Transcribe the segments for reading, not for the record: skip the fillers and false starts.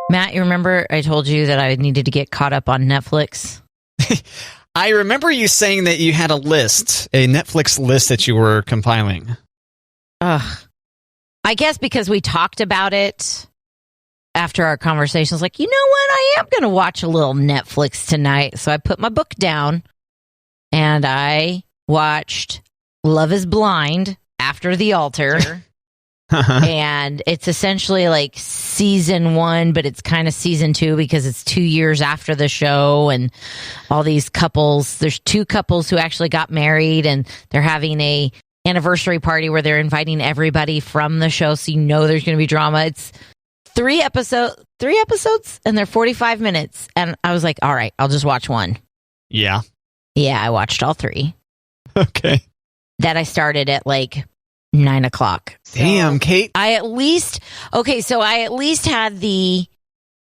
Matt, you remember I told you that I needed to get caught up on Netflix? I remember you saying that you had a Netflix list that you were compiling. Ugh. I guess because we talked about it after our conversation. I was like, you know what? I am going to watch a little Netflix tonight. So I put my book down and I watched Love is Blind After the Altar. And it's essentially like season 1, but it's kind of season 2 because it's 2 years after the show and all these couples. There's 2 couples who actually got married and they're having a anniversary party where they're inviting everybody from the show. So you know there's going to be drama. It's 3 episodes and they're 45 minutes. And I was like, all right, I'll just watch one. Yeah. Yeah, I watched all 3. Okay. That I started at like 9 o'clock. Damn, Kate. I at least had the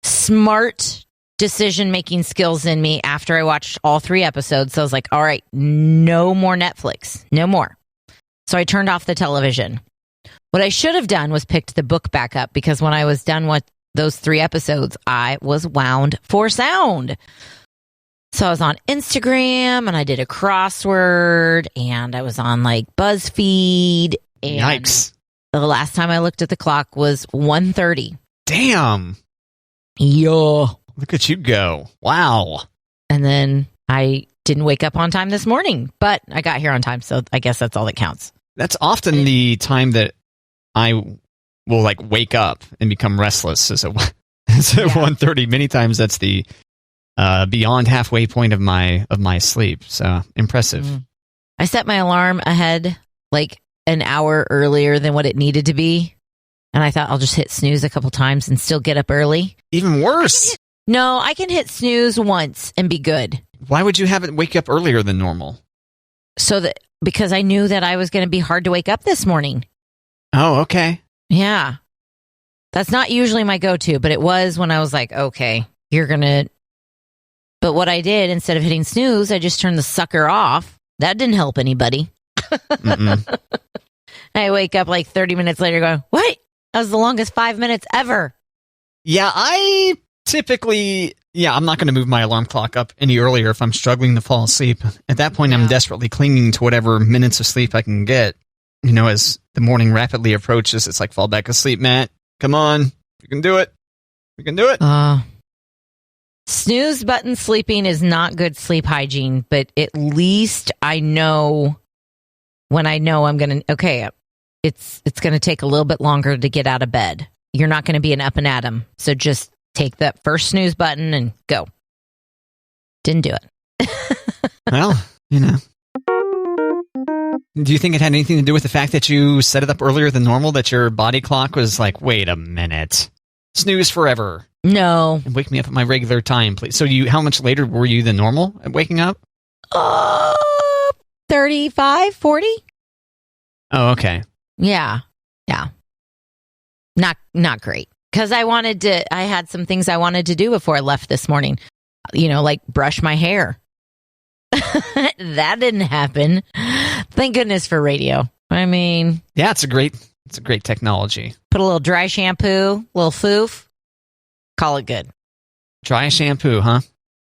smart decision-making skills in me after I watched all 3 episodes. So I was like, all right, no more Netflix. No more. So I turned off the television. What I should have done was picked the book back up because when I was done with those 3 episodes, I was wound for sound. So I was on Instagram and I did a crossword and I was on like BuzzFeed. And yikes. The last time I looked at the clock was 1:30. Damn. Yo. Look at you go. Wow. And then I didn't wake up on time this morning, but I got here on time, so I guess that's all that counts. That's often the time that I will like wake up and become restless. Is at 1:30. Many times that's the beyond halfway point of my sleep. So impressive. I set my alarm ahead like an hour earlier than what it needed to be. And I thought I'll just hit snooze a couple times and still get up early. Even worse. No, I can hit snooze once and be good. Why would you have it wake up earlier than normal? Because I knew that I was going to be hard to wake up this morning. Oh, okay. Yeah. That's not usually my go-to, but it was when I was like, okay, you're going to... But what I did, instead of hitting snooze, I just turned the sucker off. That didn't help anybody. I wake up like 30 minutes later going, what? That was the longest 5 minutes ever. Yeah, I typically... Yeah, I'm not going to move my alarm clock up any earlier if I'm struggling to fall asleep. At that point, I'm desperately clinging to whatever minutes of sleep I can get. You know, as the morning rapidly approaches, it's like, fall back asleep, Matt. Come on. You can do it. You can do it. Snooze button sleeping is not good sleep hygiene, but at least I know when I know I'm going to, okay, it's going to take a little bit longer to get out of bed. You're not going to be an up and atom. So just take that first snooze button and go. Didn't do it. Well, you know. Do you think it had anything to do with the fact that you set it up earlier than normal, that your body clock was like, wait a minute, snooze forever? No. And wake me up at my regular time, please. So how much later were you than normal at waking up? 35, 40. Oh, okay. Yeah. Yeah. Not great. Because I had some things I wanted to do before I left this morning. You know, like brush my hair. That didn't happen. Thank goodness for radio. I mean... Yeah, it's a great technology. Put a little dry shampoo, little foof. Call it good. Dry shampoo, huh?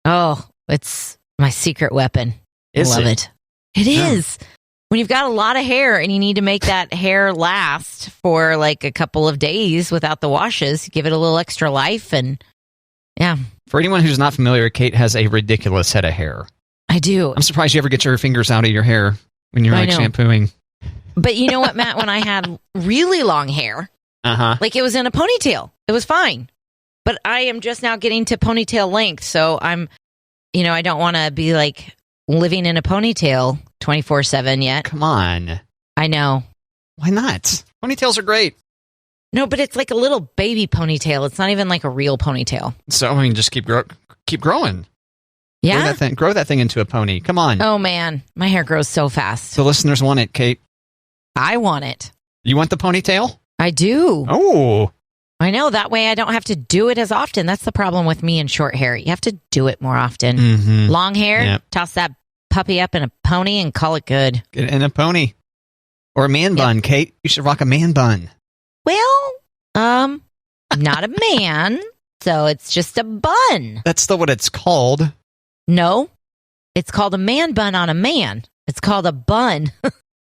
Oh, it's my secret weapon. I love it. It is. When you've got a lot of hair and you need to make that hair last for like a couple of days without the washes, give it a little extra life and yeah. For anyone who's not familiar, Kate has a ridiculous head of hair. I do. I'm surprised you ever get your fingers out of your hair when you're like shampooing. But you know what, Matt? When I had really long hair, like it was in a ponytail, it was fine. But I am just now getting to ponytail length, so I don't want to be like living in a ponytail 24/7 yet. Come on. I know. Why not? Ponytails are great. No, but it's like a little baby ponytail. It's not even like a real ponytail. So I mean, just keep growing. Yeah, grow that thing into a pony. Come on. Oh man, my hair grows so fast. The listeners want it, Kate. I want it. You want the ponytail? I do. Oh. I know. That way I don't have to do it as often. That's the problem with me and short hair. You have to do it more often. Mm-hmm. Long hair, toss that puppy up in a pony and call it good. Get it in a pony. Or a man bun, Kate. You should rock a man bun. Well, not a man. So it's just a bun. That's still what it's called. No, it's called a man bun on a man. It's called a bun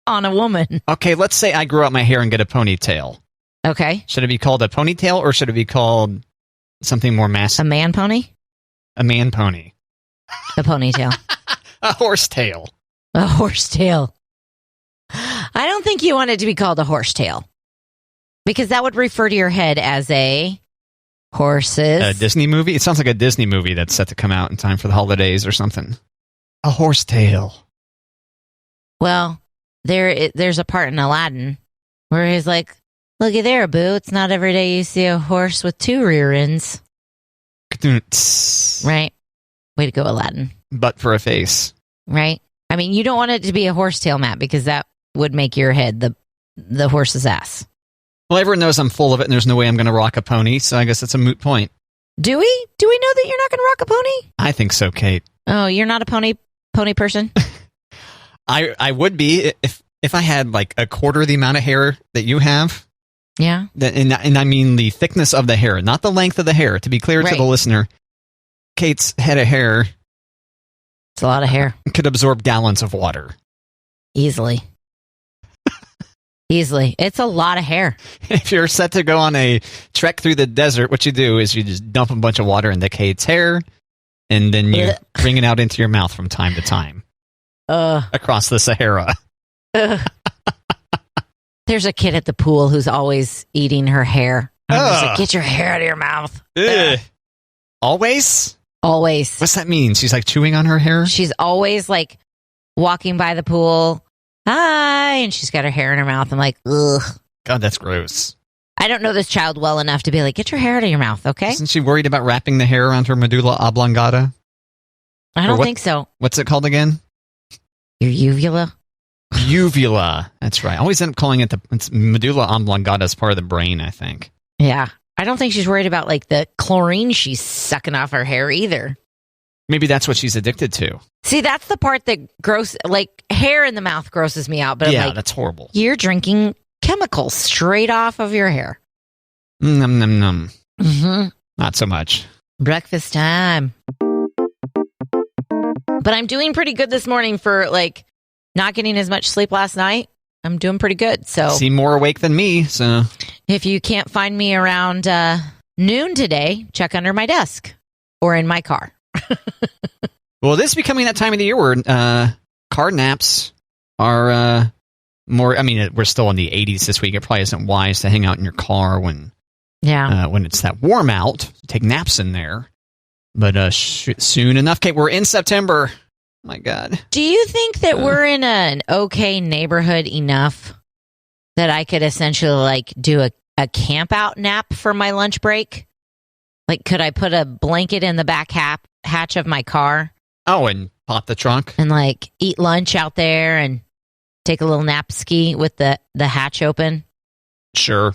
on a woman. Okay, let's say I grow out my hair and get a ponytail. Okay. Should it be called a ponytail or should it be called something more A massive? man pony? A man pony. A ponytail. A horsetail. A horsetail. I don't think you want it to be called a horsetail because that would refer to your head as a horse's. A Disney movie? It sounds like a Disney movie that's set to come out in time for the holidays or something. A horsetail. Well, there's a part in Aladdin where he's like, looky there, boo. It's not every day you see a horse with two rear ends. Right. Way to go, Aladdin. But for a face. Right. I mean, you don't want it to be a horsetail, Matt, because that would make your head the horse's ass. Well, everyone knows I'm full of it, and there's no way I'm going to rock a pony, so I guess it's a moot point. Do we? Do we know that you're not going to rock a pony? I think so, Kate. Oh, you're not a pony person? I would be if I had like a quarter the amount of hair that you have. Yeah. And I mean the thickness of the hair, not the length of the hair. To be clear to the listener, Kate's head of hair. It's a lot of hair. Could absorb gallons of water. Easily. Easily. It's a lot of hair. If you're set to go on a trek through the desert, what you do is you just dump a bunch of water into Kate's hair, and then you bring it out into your mouth from time to time. Across the Sahara. There's a kid at the pool who's always eating her hair. I'm just like, get your hair out of your mouth. Always? Always. What's that mean? She's like chewing on her hair? She's always like walking by the pool. Hi. And she's got her hair in her mouth. I'm like, ugh. God, that's gross. I don't know this child well enough to be like, get your hair out of your mouth, okay? Isn't she worried about wrapping the hair around her medulla oblongata? I don't think so. What's it called again? Your uvula? Uvula. That's right. I always end up calling it it's medulla oblongata as part of the brain, I think. Yeah. I don't think she's worried about like the chlorine she's sucking off her hair either. Maybe that's what she's addicted to. See, that's the part that like hair in the mouth grosses me out. But yeah, I'm like, that's horrible. You're drinking chemicals straight off of your hair. Num, num, num. Mm-hmm. Not so much. Breakfast time. But I'm doing pretty good this morning for like not getting as much sleep last night. I'm doing pretty good. So seem more awake than me. So if you can't find me around noon today, check under my desk or in my car. Well, this is becoming that time of the year where car naps are more. I mean, we're still in the 80s this week. It probably isn't wise to hang out in your car when it's that warm out. Take naps in there. But soon enough, Kate, we're in September. My God. Do you think that we're in an okay neighborhood enough that I could essentially like do a camp out nap for my lunch break? Like, could I put a blanket in the back hatch of my car? Oh, and pop the trunk? And like eat lunch out there and take a little nap ski with the hatch open? Sure.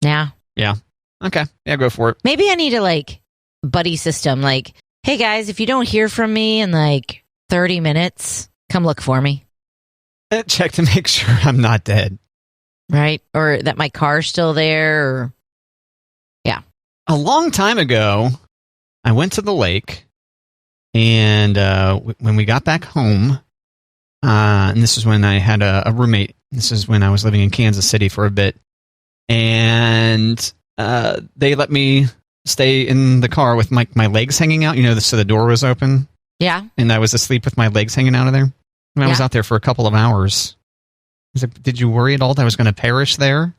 Yeah. Yeah. Okay. Yeah, go for it. Maybe I need a like buddy system. Like, hey guys, if you don't hear from me in like 30 minutes, come look for me. Check to make sure I'm not dead. Right? Or that my car's still there. Or... Yeah. A long time ago, I went to the lake, and when we got back home, and this is when I had a roommate. This is when I was living in Kansas City for a bit, and they let me stay in the car with my legs hanging out, so the door was open. Yeah. And I was asleep with my legs hanging out of there. And I was out there for a couple of hours. I was like, did you worry at all that I was going to perish there?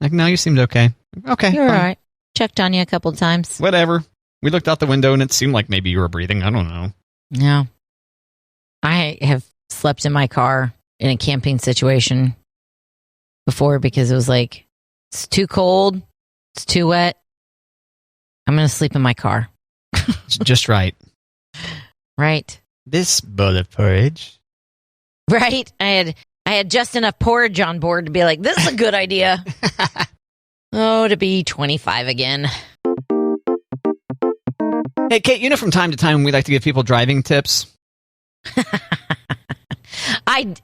Like, no, you seemed okay. Okay. You're all right. Checked on you a couple of times. Whatever. We looked out the window and it seemed like maybe you were breathing. I don't know. Yeah. I have slept in my car in a camping situation before because it was like, it's too cold. It's too wet. I'm going to sleep in my car. It's just right. Right. This bowl of porridge. Right. I had just enough porridge on board to be like, this is a good idea. Oh, to be 25 again. Hey, Kate, from time to time we like to give people driving tips.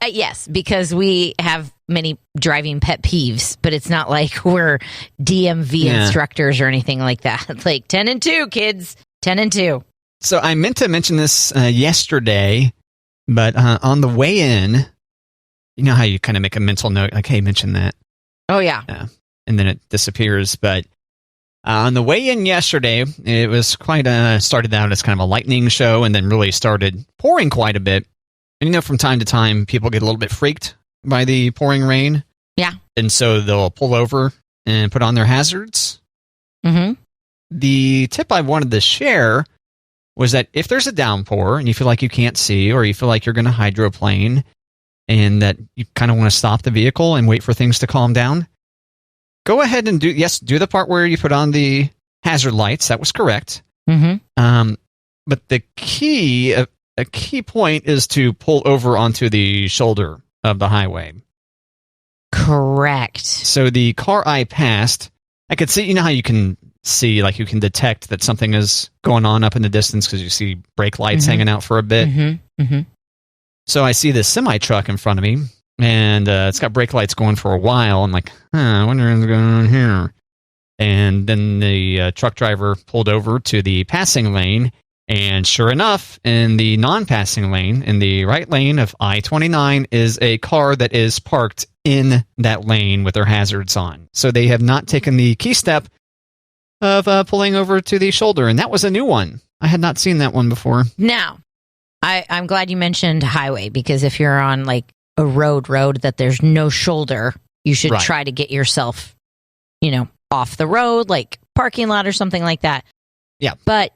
Yes, because we have many driving pet peeves, but it's not like we're DMV instructors or anything like that. Like 10 and 2, kids, 10 and 2. So I meant to mention this yesterday, but on the way in, you know how you kind of make a mental note, like, hey, mention that. Oh, yeah. And then it disappears. But on the way in yesterday, it was quite started out as kind of a lightning show and then really started pouring quite a bit. And, you know, from time to time, people get a little bit freaked by the pouring rain. Yeah. And so they'll pull over and put on their hazards. Mm-hmm. The tip I wanted to share was that if there's a downpour and you feel like you can't see or you feel like you're going to hydroplane and that you kind of want to stop the vehicle and wait for things to calm down, go ahead and do the part where you put on the hazard lights. That was correct. Mm-hmm. But the key, a key point is to pull over onto the shoulder of the highway. Correct. So the car I passed, I could see, you know how you can see, like you can detect that something is going on up in the distance because you see brake lights hanging out for a bit. Mm-hmm. Mm-hmm. So I see this semi-truck in front of me, and it's got brake lights going for a while. I'm like, I wonder what's going on here. And then the truck driver pulled over to the passing lane, and sure enough, in the non-passing lane, in the right lane of I-29, is a car that is parked in that lane with their hazards on. So they have not taken the key step of pulling over to the shoulder, and that was a new one. I had not seen that one before. Now, I'm glad you mentioned highway, because if you're on like a road that there's no shoulder, you should try to get yourself, off the road, like parking lot or something like that. Yeah. But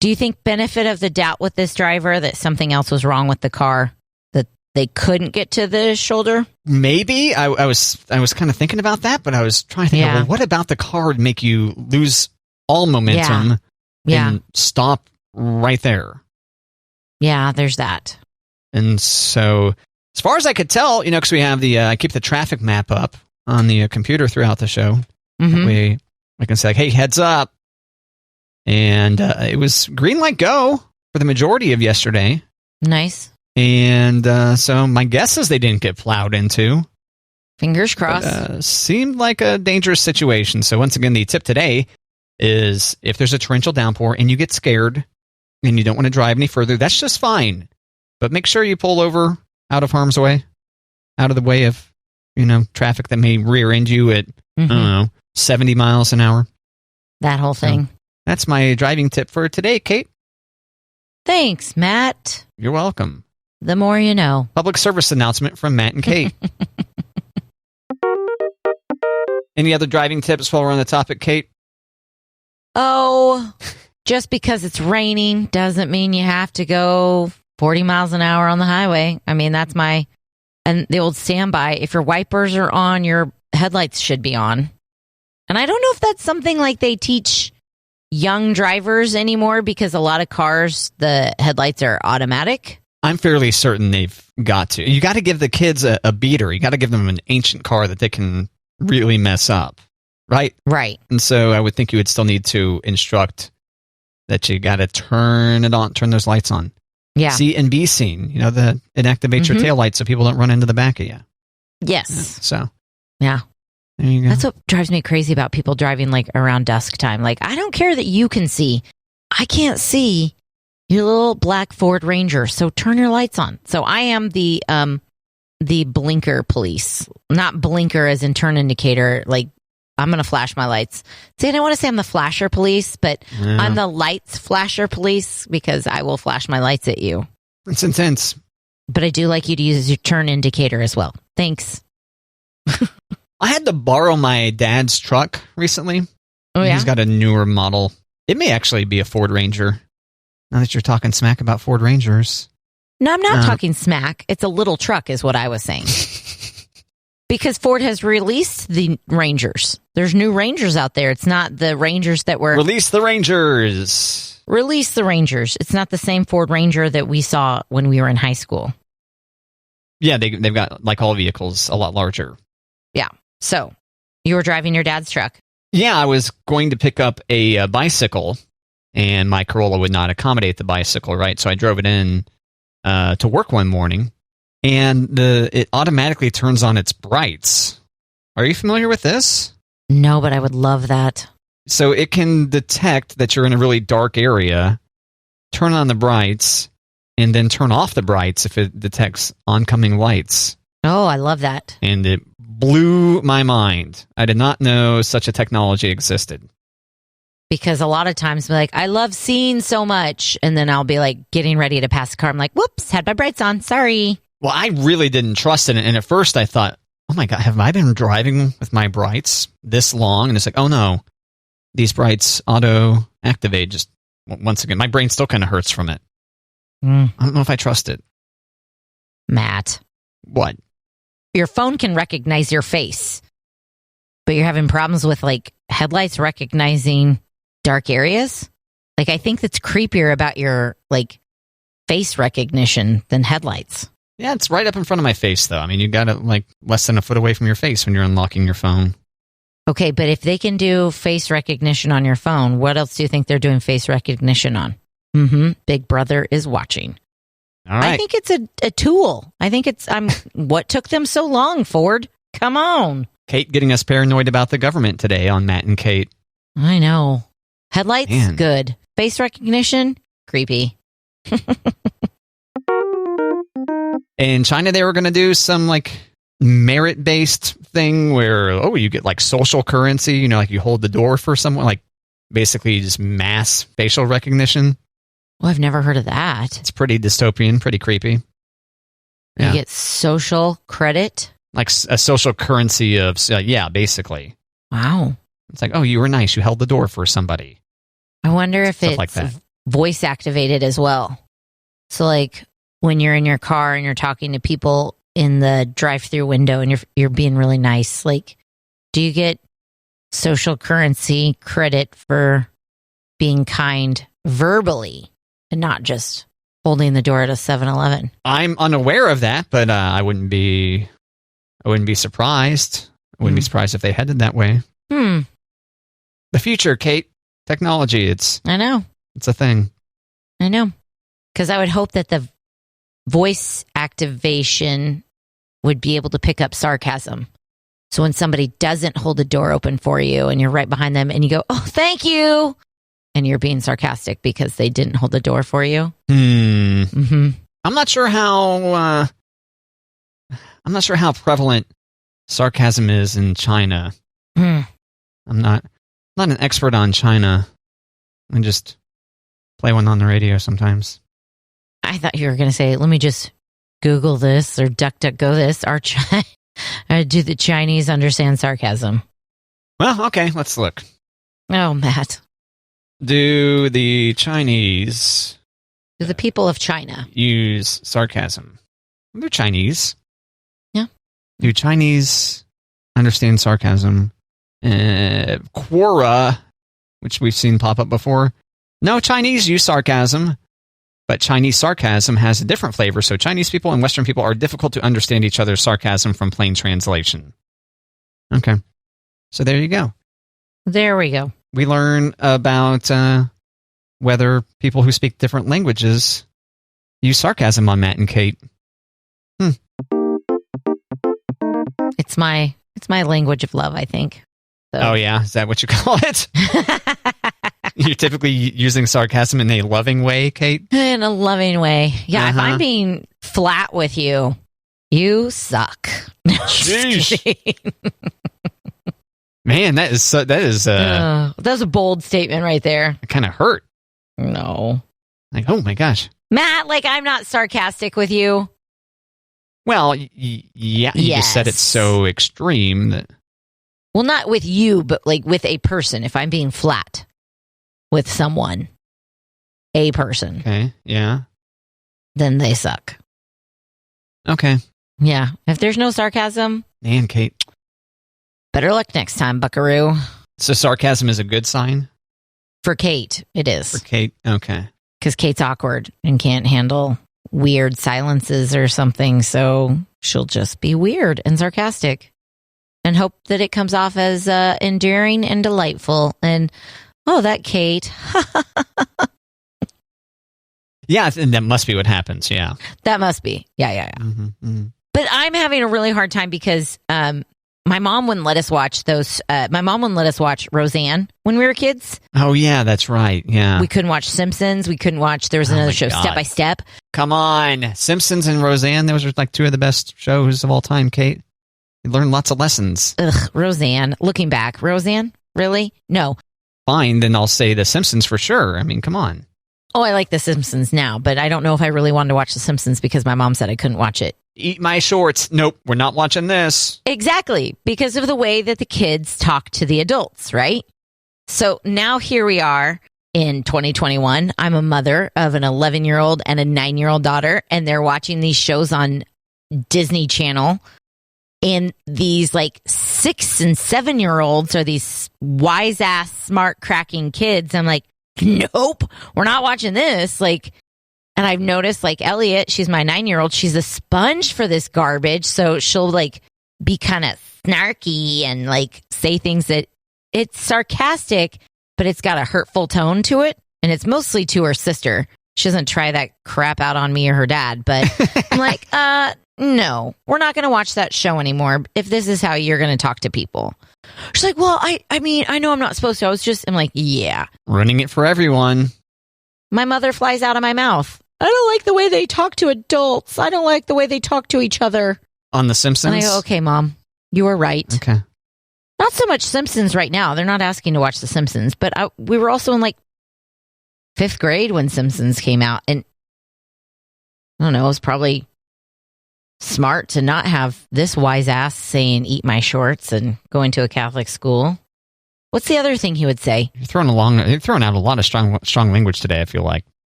do you think benefit of the doubt with this driver that something else was wrong with the car, that they couldn't get to the shoulder? Maybe. I was kind of thinking about that, but I was trying to think, well, what about the car would make you lose all momentum and stop right there? Yeah, there's that. And so, as far as I could tell, because we have I keep the traffic map up on the computer throughout the show. Mm-hmm. I can say, like, hey, heads up. And it was green light go for the majority of yesterday. Nice. And so my guess is they didn't get plowed into. Fingers crossed. Seemed like a dangerous situation. So once again, the tip today is if there's a torrential downpour and you get scared and you don't want to drive any further, that's just fine. But make sure you pull over out of harm's way, out of the way of, traffic that may rear end you at, I don't know, 70 miles an hour. That whole thing. So that's my driving tip for today, Kate. Thanks, Matt. You're welcome. The more you know. Public service announcement from Matt and Kate. Any other driving tips while we're on the topic, Kate? Oh, just because it's raining doesn't mean you have to go 40 miles an hour on the highway. I mean, that's and the old standby. If your wipers are on, your headlights should be on. And I don't know if that's something like they teach young drivers anymore, because a lot of cars, the headlights are automatic. I'm fairly certain they've got to. You got to give the kids a beater. You got to give them an ancient car that they can really mess up, right? Right. And so I would think you would still need to instruct that you got to turn it on, turn those lights on. Yeah. See and be seen. It activates your taillights so people don't run into the back of you. Yes. Yeah, so. Yeah. There you go. That's what drives me crazy about people driving like around dusk time. Like, I don't care that you can see. I can't see your little black Ford Ranger, so turn your lights on. So I am the blinker police. Not blinker as in turn indicator. Like, I'm going to flash my lights. See, I don't want to say I'm the flasher police, but I'm the lights flasher police, because I will flash my lights at you. It's intense. But I do like you to use your turn indicator as well. Thanks. I had to borrow my dad's truck recently. Oh, yeah? He's got a newer model. It may actually be a Ford Ranger. Now that you're talking smack about Ford Rangers. No, I'm not talking smack. It's a little truck is what I was saying. Because Ford has released the Rangers. There's new Rangers out there. It's not the Rangers that were... Release the Rangers. Release the Rangers. It's not the same Ford Ranger that we saw when we were in high school. Yeah, they've got, like all vehicles, a lot larger. Yeah. So, you were driving your dad's truck. Yeah, I was going to pick up a bicycle, and my Corolla would not accommodate the bicycle, right? So I drove it in to work one morning, and it automatically turns on its brights. Are you familiar with this? No, but I would love that. So it can detect that you're in a really dark area, turn on the brights, and then turn off the brights if it detects oncoming lights. Oh, I love that. And it blew my mind. I did not know such a technology existed. Because a lot of times I'm like, I love seeing so much. And then I'll be like getting ready to pass the car. I'm like, whoops, had my brights on. Sorry. Well, I really didn't trust it. And at first I thought, oh my God, have I been driving with my brights this long? And it's like, oh no, these brights auto activate. Just once again, my brain still kind of hurts from it. I don't know if I trust it. Matt. What? Your phone can recognize your face, but you're having problems with like headlights recognizing dark areas. Like, I think that's creepier about your like face recognition than headlights. Yeah, it's right up in front of my face, though. I mean, you got it like less than a foot away from your face when you're unlocking your phone. Okay, but if they can do face recognition on your phone, what else do you think they're doing face recognition on? Big Brother is watching. All right. I think it's a tool. I think it's what took them so long, Ford? Come on. Kate getting us paranoid about the government today on Matt and Kate. I know. Headlights, Man. Good. Face recognition, creepy. In China, they were going to do some like merit-based thing where, you get like social currency, you know, like you hold the door for someone, like basically just mass facial recognition. Well, I've never heard of that. It's pretty dystopian, pretty creepy. You get social credit? Like a social currency of, basically. Wow. It's like, oh, you were nice. You held the door for somebody. I wonder if Stuff it's like that. voice activated as well. So like when you're in your car and you're talking to people in the drive-through window and you're being really nice, like, do you get social currency credit for being kind verbally and not just holding the door at a 7-Eleven? I'm unaware of that, but I wouldn't be surprised. I wouldn't be surprised if they headed that way. The future, Kate. Technology, I know. It's a thing. I know. Because I would hope that the voice activation would be able to pick up sarcasm. So when somebody doesn't hold the door open for you and you're right behind them and you go, oh, thank you, and you're being sarcastic because they didn't hold the door for you. I'm not sure how prevalent sarcasm is in China. I'm not an expert on China. I just play one on the radio sometimes. I thought you were going to say, let me just Google this or DuckDuckGo this. Do the Chinese understand sarcasm? Well, okay, let's look. Oh, Matt. Do the Chinese... Do the people of China use sarcasm? They're Chinese. Yeah. Do Chinese understand sarcasm? Quora, which we've seen pop up before. No, Chinese use sarcasm, but Chinese sarcasm has a different flavor, so Chinese people and Western people are difficult to understand each other's sarcasm from plain translation. Okay. So there you go. There we go. We learn about whether people who speak different languages use sarcasm on Matt and Kate. It's my language of love, I think. So. Oh, yeah? Is that what you call it? You're typically using sarcasm in a loving way, Kate? In a loving way. Yeah, if I'm being flat with you, you suck. Sheesh. Man, that was a bold statement right there. It kind of hurt. No. Like, oh my gosh. Matt, like I'm not sarcastic with you. Well, yeah, you just said it so extreme that... Well, not with you, but like with a person. If I'm being flat with someone, a person. Okay, yeah. Then they suck. Okay. Yeah. If there's no sarcasm... Man, Kate. Better luck next time, buckaroo. So sarcasm is a good sign? For Kate, it is. For Kate, okay. Because Kate's awkward and can't handle weird silences or something, so she'll just be weird and sarcastic and hope that it comes off as endearing and delightful. And, oh, that Kate. Yeah, that must be what happens. Yeah. That must be. Yeah. Mm-hmm, mm-hmm. But I'm having a really hard time because my mom wouldn't let us watch those. My mom wouldn't let us watch Roseanne when we were kids. Oh, yeah, that's right. Yeah. We couldn't watch Simpsons. We couldn't watch, there was another show, God. Step by Step. Come on. Simpsons and Roseanne, those are like two of the best shows of all time, Kate. You learn lots of lessons. Ugh, Roseanne. Looking back, Roseanne? Really? No. Fine, then I'll say The Simpsons for sure. I mean, come on. Oh, I like The Simpsons now, but I don't know if I really wanted to watch The Simpsons because my mom said I couldn't watch it. Eat my shorts. Nope, we're not watching this. Exactly, because of the way that the kids talk to the adults, right? So now here we are in 2021. I'm a mother of an 11-year-old and a 9-year-old daughter, and they're watching these shows on Disney Channel. And these like 6 and 7-year-olds are these wise ass, smart, cracking kids. I'm like, nope, we're not watching this. Like, and I've noticed like Elliot, she's my 9-year-old. She's a sponge for this garbage. So she'll like be kind of snarky and like say things that it's sarcastic, but it's got a hurtful tone to it. And it's mostly to her sister. She doesn't try that crap out on me or her dad, but I'm like, no, we're not going to watch that show anymore if this is how you're going to talk to people. She's like, well, I mean, I know I'm not supposed to. I'm like, yeah. Running it for everyone. My mother flies out of my mouth. I don't like the way they talk to adults. I don't like the way they talk to each other. On The Simpsons? And I go, okay, Mom, you were right. Okay. Not so much Simpsons right now. They're not asking to watch The Simpsons, but we were also in like 5th grade when Simpsons came out. And I don't know, it was probably smart to not have this wise ass saying, eat my shorts and going to a Catholic school. What's the other thing he would say? You're throwing out a lot of strong language today, I feel like.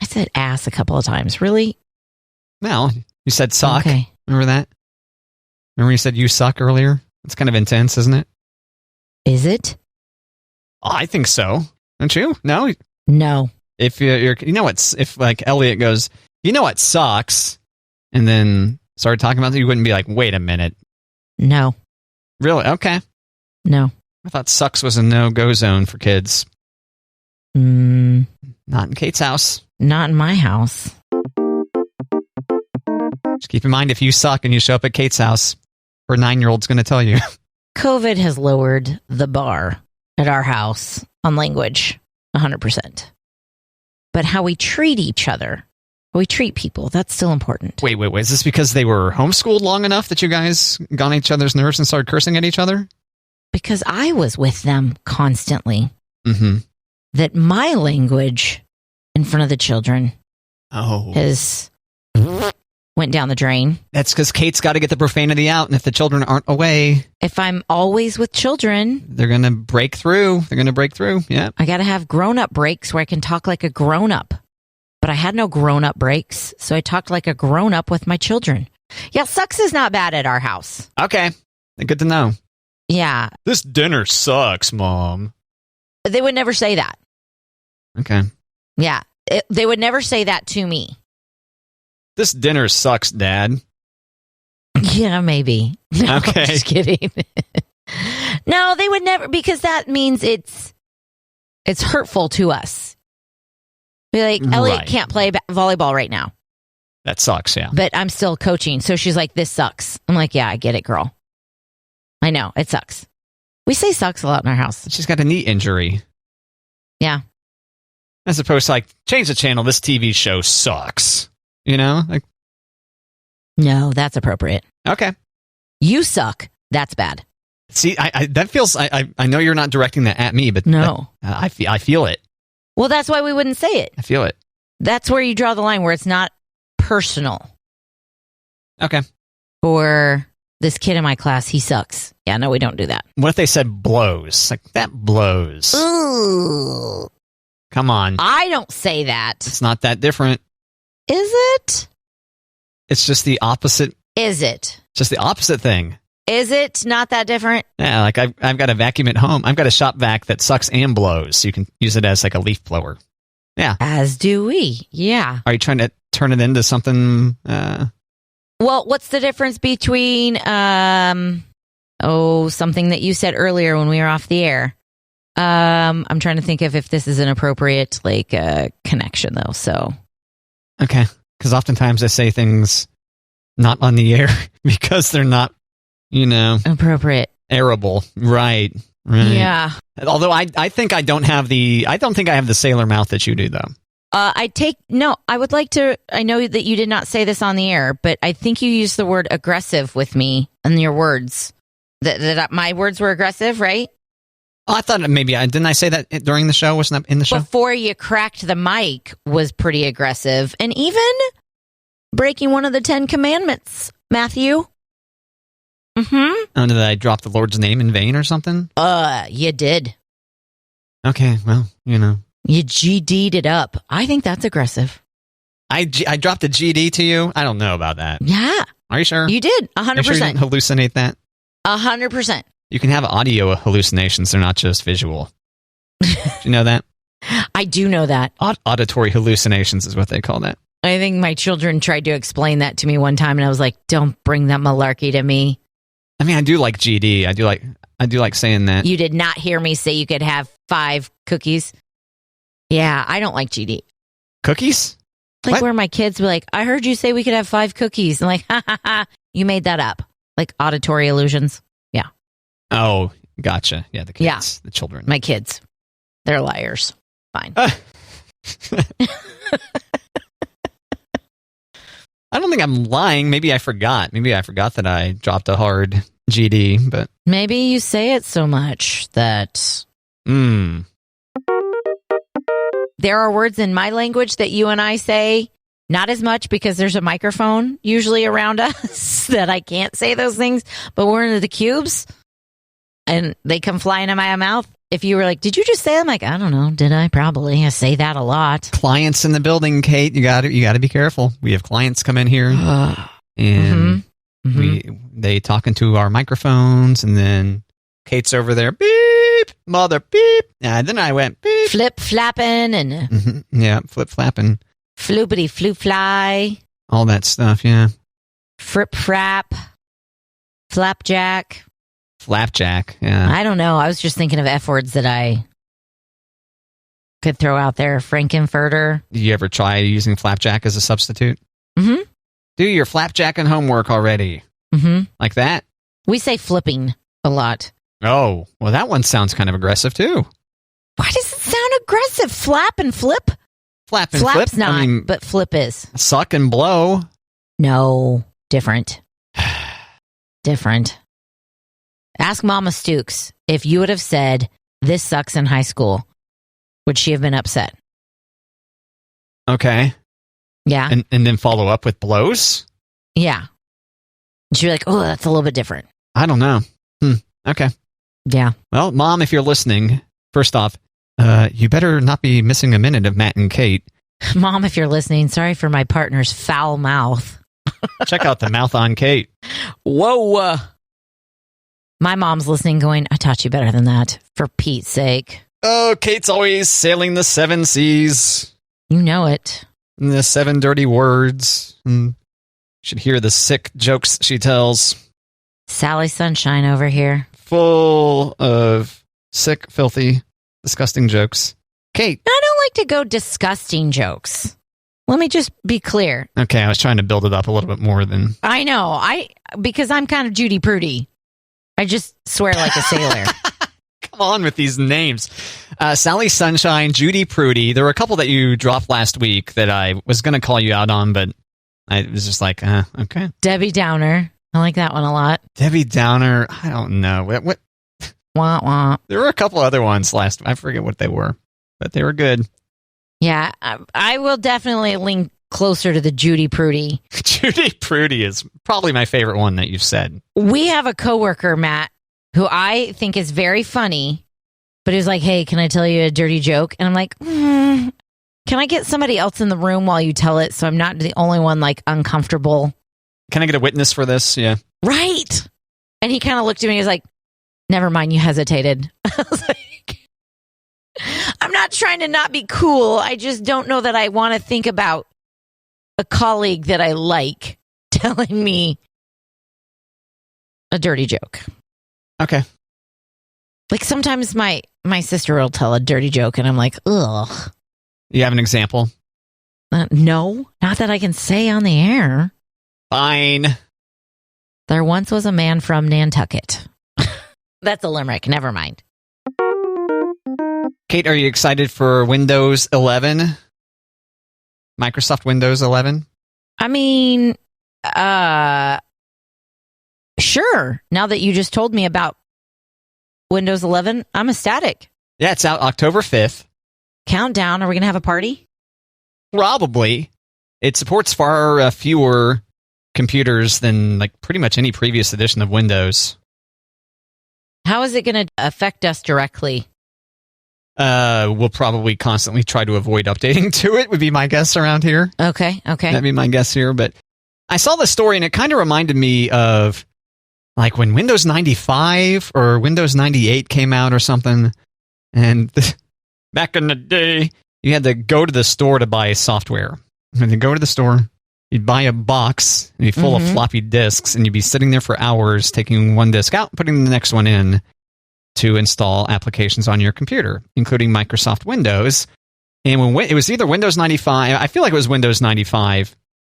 I said ass a couple of times. Really? No, you said suck. Okay. Remember that? Remember you said you suck earlier? It's kind of intense, isn't it? Is it? Oh, I think so. Don't you? No? No. If you're, you know what, if like Elliot goes, you know what sucks, and then started talking about it, you wouldn't be like, wait a minute. No. Really? Okay. No. I thought sucks was a no-go zone for kids. Not in Kate's house. Not in my house. Just keep in mind, if you suck and you show up at Kate's house, her 9-year-old's going to tell you. COVID has lowered the bar at our house on language 100%. But how we treat each other, how we treat people, that's still important. Wait. Is this because they were homeschooled long enough that you guys got on each other's nerves and started cursing at each other? Because I was with them constantly. Mm-hmm. That my language in front of the children has went down the drain. That's because Kate's got to get the profanity out, and if the children aren't away... If I'm always with children... They're going to break through. Yeah. I got to have grown-up breaks where I can talk like a grown-up. But I had no grown-up breaks, so I talked like a grown-up with my children. Yeah, sucks is not bad at our house. Okay. Good to know. Yeah. This dinner sucks, Mom. They would never say that. Okay. Yeah. They would never say that to me. This dinner sucks, Dad. Yeah, maybe. No, okay. I'm just kidding. No, they would never, because that means it's hurtful to us. Be like, Elliot can't play volleyball right now. That sucks, yeah. But I'm still coaching. So she's like, this sucks. I'm like, yeah, I get it, girl. I know, it sucks. We say sucks a lot in our house. She's got a knee injury. Yeah. As opposed to like, change the channel, this TV show sucks. You know? Like, no, that's appropriate. Okay. You suck. That's bad. See, that feels, I know you're not directing that at me, but no. I feel it. Well, that's why we wouldn't say it. I feel it. That's where you draw the line, where it's not personal. Okay. Or this kid in my class, he sucks. Yeah, no, we don't do that. What if they said blows? Like, that blows. Ooh. Come on. I don't say that. It's not that different. Is it? It's just the opposite. Is it? Just the opposite thing. Is it not that different? Yeah, like I've got a vacuum at home. I've got a shop vac that sucks and blows. So you can use it as like a leaf blower. Yeah. As do we. Yeah. Are you trying to turn it into something? Well, what's the difference between something that you said earlier when we were off the air? I'm trying to think of if this is an appropriate connection though. So Okay. Because oftentimes I say things not on the air because they're not, appropriate. Airable. Right. Yeah. Although I think I don't have the sailor mouth that you do, though. I would like to, I know that you did not say this on the air, but I think you used the word aggressive with me in your words. That my words were aggressive, right? Oh, I thought maybe didn't I say that during the show? Wasn't that in the show? Before you cracked the mic was pretty aggressive, and even breaking one of the 10 Commandments, Matthew. Mm-hmm. Oh, did I drop the Lord's name in vain or something? You did. Okay, well, You GD'd it up. I think that's aggressive. I dropped a GD to you? I don't know about that. Yeah. Are you sure? You did, 100%. You sure you didn't hallucinate that? 100%. You can have audio hallucinations. They're not just visual. Do you know that? I do know that. Auditory hallucinations is what they call that. I think my children tried to explain that to me one time, and I was like, don't bring that malarkey to me. I mean, I do like GD. I do like saying that. You did not hear me say you could have 5 cookies. Yeah, I don't like GD. Cookies? Like what? Where my kids were like, I heard you say we could have 5 cookies. I'm like, ha ha ha, you made that up. Like auditory illusions. Yeah. Oh, gotcha. Yeah, the kids, the children. My kids. They're liars. Fine. I don't think I'm lying. Maybe I forgot. Maybe I forgot that I dropped a hard GD, but... Maybe you say it so much that... There are words in my language that you and I say not as much because there's a microphone usually around us that I can't say those things, but we're into the cubes and they come flying in my mouth. If you were like, did you just say that? I'm like, I don't know. Did I? Probably. I say that a lot. Clients in the building, Kate. You got to be careful. We have clients come in here and they talk into our microphones, and then Kate's over there, beep, mother, beep. And then I went, beep. Flip flapping and yeah, flip flapping. Floopity floop fly. All that stuff, yeah. Frip frap. Flapjack. Flapjack, yeah. I don't know. I was just thinking of F words that I could throw out there. Frankenfurter. Did you ever try using flapjack as a substitute? Mm-hmm. Do your flapjack and homework already. Mm-hmm. Like that? We say flipping a lot. Oh, well, that one sounds kind of aggressive, too. Why does it sound aggressive? Flap and flip? Flap and Flap's flip? not, but flip is. Suck and blow? No. Different. Different. Ask Mama Stooks if you would have said, this sucks in high school. Would she have been upset? Okay. Yeah. And then follow up with blows? Yeah. She'd be like, oh, that's a little bit different. I don't know. Okay. Yeah. Well, Mom, if you're listening, first off, you better not be missing a minute of Matt and Kate. Mom, if you're listening, sorry for my partner's foul mouth. Check out the mouth on Kate. Whoa. My mom's listening going, I taught you better than that, for Pete's sake. Oh, Kate's always sailing the 7 seas. You know it. And the 7 dirty words. You should hear the sick jokes she tells. Sally Sunshine over here. Full of sick, filthy, disgusting jokes. Kate. I don't like to go disgusting jokes. Let me just be clear. Okay, I was trying to build it up a little bit more than... I know. Because I'm kind of Judy Prudy. I just swear like a sailor. Come on with these names. Sally Sunshine, Judy Prudy. There were a couple that you dropped last week that I was going to call you out on, but I was just like, okay. Debbie Downer. I like that one a lot. Debbie Downer. I don't know. What? Wah, wah. There were a couple other ones last. I forget what they were, but they were good. Yeah, I will definitely lean closer to the Judy Prudy. Judy Prudy is probably my favorite one that you've said. We have a coworker, Matt, who I think is very funny, but he was like, hey, can I tell you a dirty joke? And I'm like, can I get somebody else in the room while you tell it so I'm not the only one like uncomfortable? Can I get a witness for this? Yeah. Right. And he kind of looked at me and he was like, never mind, you hesitated. I was like, I'm not trying to not be cool. I just don't know that I want to think about a colleague that I like telling me a dirty joke. Okay. Like sometimes my sister will tell a dirty joke and I'm like, ugh. You have an example? No, not that I can say on the air. Fine. There once was a man from Nantucket. That's a limerick. Never mind. Kate, are you excited for Windows 11? Microsoft Windows 11? I mean, sure. Now that you just told me about Windows 11, I'm ecstatic. Yeah, it's out October 5th. Countdown. Are we going to have a party? Probably. It supports far fewer computers than like pretty much any previous edition of Windows. How is it going to affect us directly? We'll probably constantly try to avoid updating to it, would be my guess around here. Okay. That'd be my guess here. But I saw the story and it kind of reminded me of like when Windows 95 or Windows 98 came out or something. And back in the day, you had to go to the store to buy software. And you go to the store, you'd buy a box, and it'd be full of floppy disks, and you'd be sitting there for hours taking one disk out, putting the next one in to install applications on your computer, including Microsoft Windows. And when it was either Windows 95, I feel like it was Windows 95.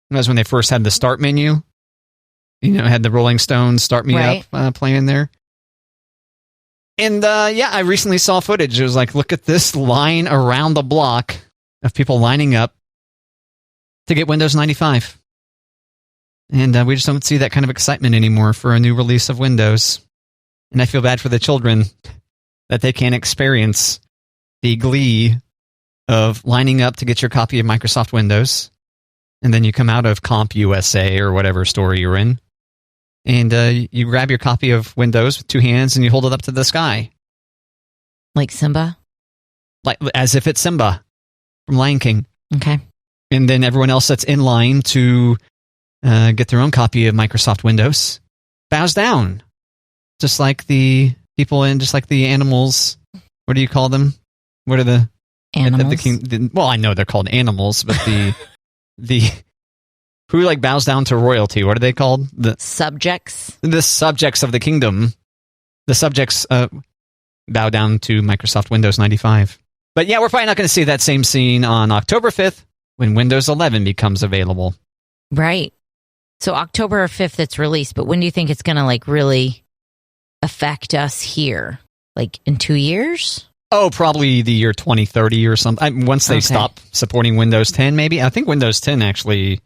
That was when they first had the start menu. You know, it had the Rolling Stones Start Me Up playing there. And I recently saw footage. It was like, look at this line around the block of people lining up to get Windows 95. And we just don't see that kind of excitement anymore for a new release of Windows. And I feel bad for the children that they can't experience the glee of lining up to get your copy of Microsoft Windows. And then you come out of Comp USA or whatever store you're in. And you grab your copy of Windows with two hands and you hold it up to the sky. Like Simba? Like as if it's Simba from Lion King. Okay. And then everyone else that's in line to get their own copy of Microsoft Windows bows down. Just like the people and just like the animals. What do you call them? What are the animals? Well, I know they're called animals, but the who like bows down to royalty? What are they called? The subjects. The subjects of the kingdom. The subjects bow down to Microsoft Windows 95. But yeah, we're probably not going to see that same scene on October 5th when Windows 11 becomes available. Right. So October 5th it's released, but when do you think it's going to like really affect us here? Like in 2 years? Oh, probably the year 2030 or something. Once they stop supporting Windows 10, maybe. I think Windows 10 actually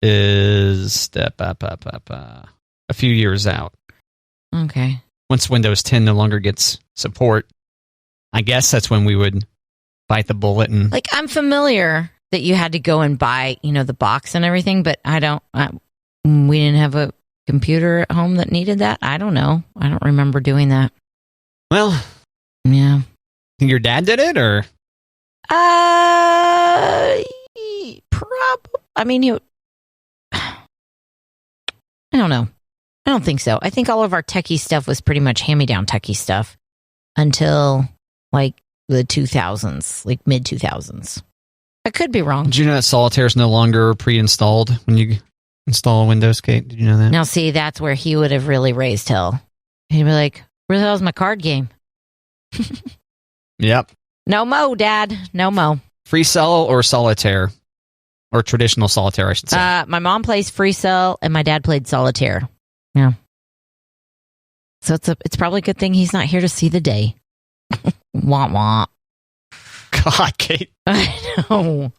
is a few years out. Okay. Once Windows 10 no longer gets support, I guess that's when we would bite the bullet. And like, I'm familiar that you had to go and buy, the box and everything, but we didn't have a computer at home that needed that. I don't know. I don't remember doing that. Well, yeah. Think your dad did it, or? Probably. I mean, I don't know. I don't think so. I think all of our techie stuff was pretty much hand-me-down techie stuff until like the 2000s, like mid-2000s. I could be wrong. Did you know that Solitaire is no longer pre-installed when you install Windows, Kate? Did you know that? Now, see, that's where he would have really raised hell. He'd be like, where the hell's my card game? Yep. No mo, Dad. No mo. Free Cell or Solitaire? Or traditional Solitaire, I should say. My mom plays Free Cell, and my dad played Solitaire. Yeah. So it's probably a good thing he's not here to see the day. Wah wah. God, Kate. I know.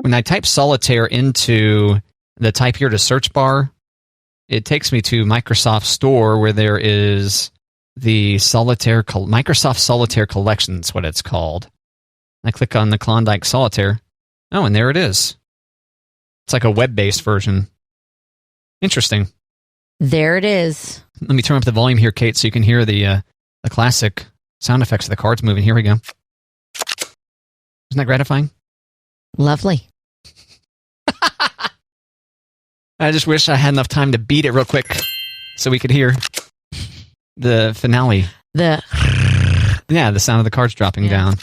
When I type Solitaire into the type here to search bar, it takes me to Microsoft Store where there is the Microsoft Solitaire Collection is what it's called. I click on the Klondike Solitaire. Oh, and there it is. It's like a web-based version. Interesting. There it is. Let me turn up the volume here, Kate, so you can hear the classic sound effects of the cards moving. Here we go. Isn't that gratifying? Lovely. I just wish I had enough time to beat it real quick so we could hear the finale. The sound of the cards dropping down.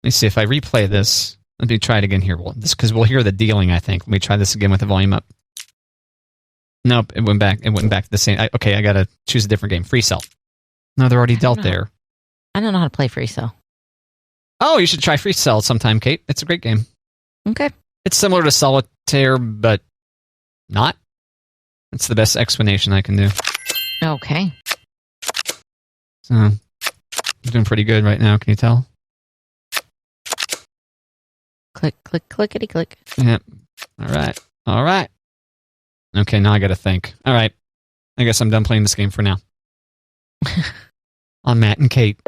Let me see if I replay this. Let me try it again here. Because we'll hear the dealing, I think. Let me try this again with the volume up. Nope, it went back. It went back to the same. I got to choose a different game. Free Cell. No, they're already dealt there. I don't know how to play Free Cell. Oh, you should try Freecell sometime, Kate. It's a great game. Okay. It's similar to Solitaire, but not. That's the best explanation I can do. Okay. So, I'm doing pretty good right now. Can you tell? Click, click, clickety, click. Yep. All right. Okay, now I got to think. All right. I guess I'm done playing this game for now. On Matt and Kate.